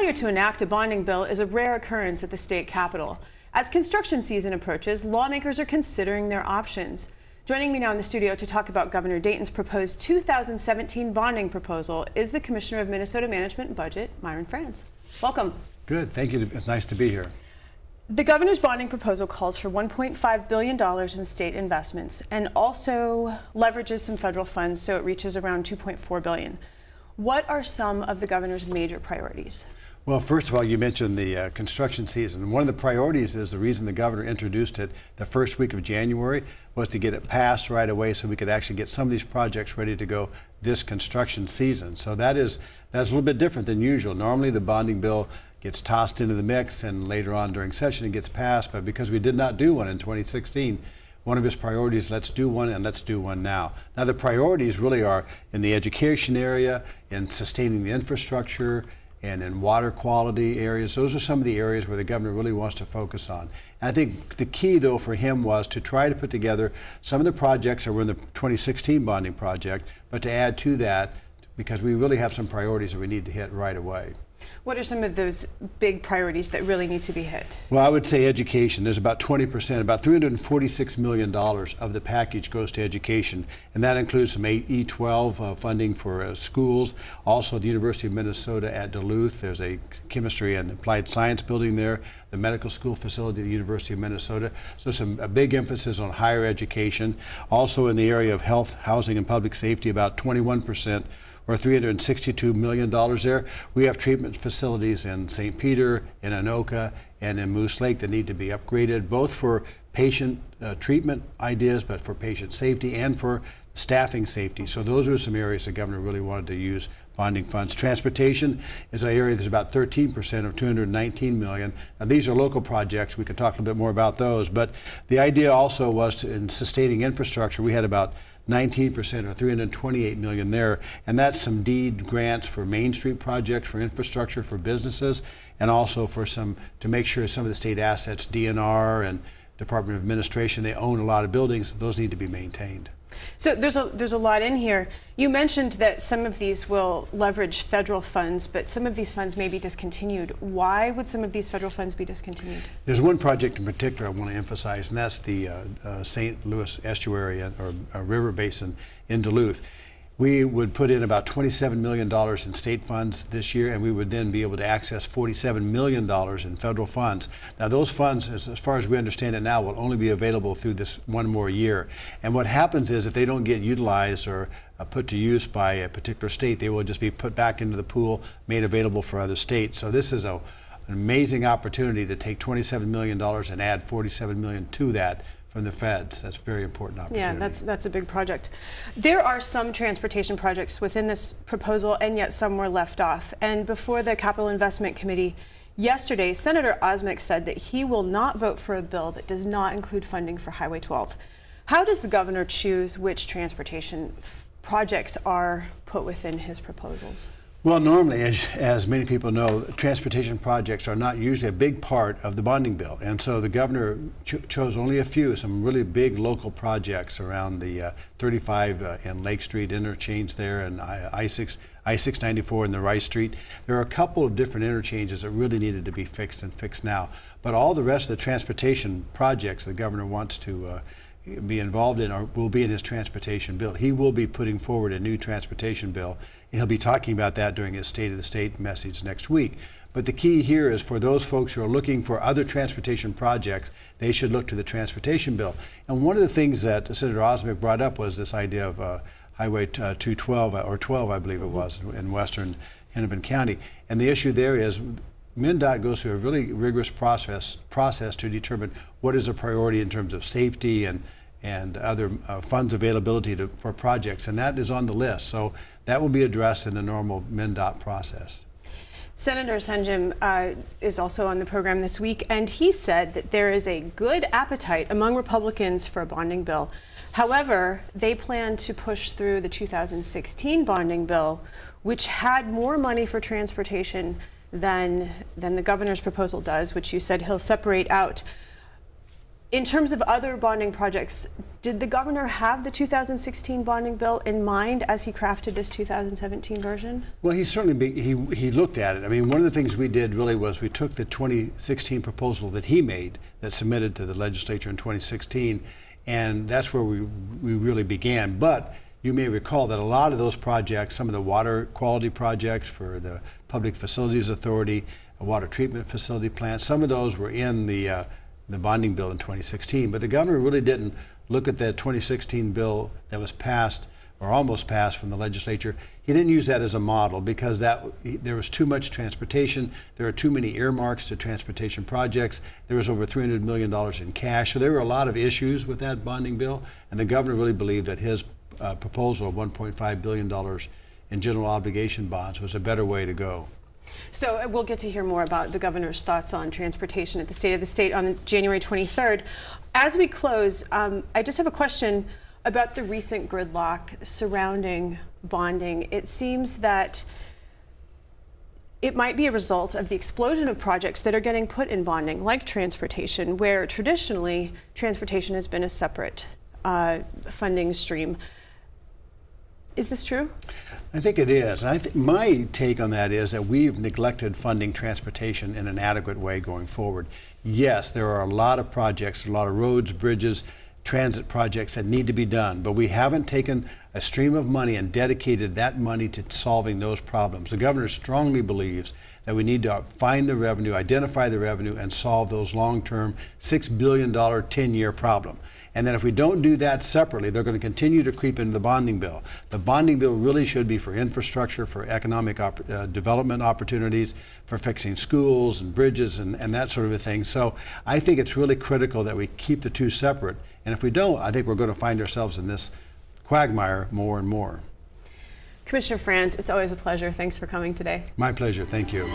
Failure to enact a bonding bill is a rare occurrence at the state capitol. As construction season approaches, lawmakers are considering their options. Joining me now in the studio to talk about Governor Dayton's proposed 2017 bonding proposal is the Commissioner of Minnesota Management and Budget, Myron Frans. Welcome. Good, thank you. It's nice to be here. The governor's bonding proposal calls for $1.5 billion in state investments and also leverages some federal funds, so it reaches around $2.4 billion. What are some of the governor's major priorities? Well, first of all, you mentioned the construction season. One of the priorities is the reason the governor introduced it the first week of January was to get it passed right away so we could actually get some of these projects ready to go this construction season. So that's a little bit different than usual. Normally the bonding bill gets tossed into the mix and later on during session it gets passed, but because we did not do one in 2016, one of his priorities, let's do one and let's do one now. Now the priorities really are in the education area, in sustaining the infrastructure, and in water quality areas. Those are some of the areas where the governor really wants to focus on. And I think the key though for him was to try to put together some of the projects that were in the 2016 bonding project, but to add to that because we really have some priorities that we need to hit right away. What are some of those big priorities that really need to be hit? Well, I would say education. There's about 20%, about $346 million of the package goes to education, and that includes some E12 funding for schools. Also, the University of Minnesota at Duluth, there's a chemistry and applied science building there, the medical school facility at the University of Minnesota. So a big emphasis on higher education. Also in the area of health, housing, and public safety, about 21%. Or $362 million there. We have treatment facilities in St. Peter, in Anoka, and in Moose Lake that need to be upgraded, both for patient treatment ideas, but for patient safety and for staffing safety. So those are some areas the governor really wanted to use bonding funds. Transportation is an area that's about 13% of $219 million. Now these are local projects. We could talk a little bit more about those, but the idea also was in sustaining infrastructure, we had about 19% or $328 million there, and that's some deed grants for Main Street projects, for infrastructure, for businesses, and also for to make sure some of the state assets, DNR and Department of Administration, they own a lot of buildings, those need to be maintained. So there's a lot in here. You mentioned that some of these will leverage federal funds, but some of these funds may be discontinued. Why would some of these federal funds be discontinued? There's one project in particular I want to emphasize, and that's the St. Louis estuary or river basin in Duluth. We would put in about $27 million in state funds this year, and we would then be able to access $47 million in federal funds. Now those funds, as far as we understand it now, will only be available through this one more year. And what happens is if they don't get utilized or put to use by a particular state, they will just be put back into the pool, made available for other states. So this is an amazing opportunity to take $27 million and add $47 million to that from the feds. That's a very important opportunity. Yeah, that's a big project. There are some transportation projects within this proposal, and yet some were left off. And before the Capital Investment Committee yesterday, Senator Osmek said that he will not vote for a bill that does not include funding for Highway 12. How does the governor choose which transportation projects are put within his proposals? Well, normally, as many people know, transportation projects are not usually a big part of the bonding bill. And so the governor chose only a few, some really big local projects around the 35 and Lake Street interchange there and I-694 and the Rice Street. There are a couple of different interchanges that really needed to be fixed and fixed now. But all the rest of the transportation projects the governor wants to be involved in or will be in his transportation bill. He will be putting forward a new transportation bill. He'll be talking about that during his State of the State message next week. But the key here is for those folks who are looking for other transportation projects, they should look to the transportation bill. And one of the things that Senator Osmek brought up was this idea of Highway 212 or 12, I believe it was, in western Hennepin County. And the issue there is MnDOT goes through a really rigorous process to determine what is a priority in terms of safety and other funds availability for projects, and that is on the list. So that will be addressed in the normal MnDOT process. Senator Sanjim is also on the program this week, and he said that there is a good appetite among Republicans for a bonding bill. However, they plan to push through the 2016 bonding bill, which had more money for transportation than the governor's proposal does, which you said he'll separate out. In terms of other bonding projects, Did the governor have the 2016 bonding bill in mind as he crafted this 2017 version? Well, he certainly he looked at it. I mean, one of the things we did really was we took the 2016 proposal that he made that submitted to the legislature in 2016, and that's where we really began. But you may recall that a lot of those projects, some of the water quality projects for the Public Facilities Authority, a water treatment facility plant, some of those were in the bonding bill in 2016. But the governor really didn't look at the 2016 bill that was passed or almost passed from the legislature. He didn't use that as a model because there was too much transportation. There are too many earmarks to transportation projects. There was over $300 million in cash. So there were a lot of issues with that bonding bill. And the governor really believed that his proposal of $1.5 billion in general obligation bonds was a better way to go. So we'll get to hear more about the governor's thoughts on transportation at the State of the State on January 23rd. As we close, I just have a question about the recent gridlock surrounding bonding. It seems that it might be a result of the explosion of projects that are getting put in bonding, like transportation, where traditionally transportation has been a separate funding stream. Is this true? I think it is. And my take on that is that we've neglected funding transportation in an adequate way going forward. Yes, there are a lot of projects, a lot of roads, bridges, transit projects that need to be done, but we haven't taken a stream of money and dedicated that money to solving those problems. The governor strongly believes that we need to find the revenue, identify the revenue, and solve those long-term $6 billion 10-year problem. And then if we don't do that separately, they're going to continue to creep into the bonding bill. The bonding bill really should be for infrastructure, for economic development opportunities, for fixing schools and bridges and that sort of a thing. So I think it's really critical that we keep the two separate. And if we don't, I think we're going to find ourselves in this quagmire more and more. Commissioner Frans, it's always a pleasure. Thanks for coming today. My pleasure. Thank you.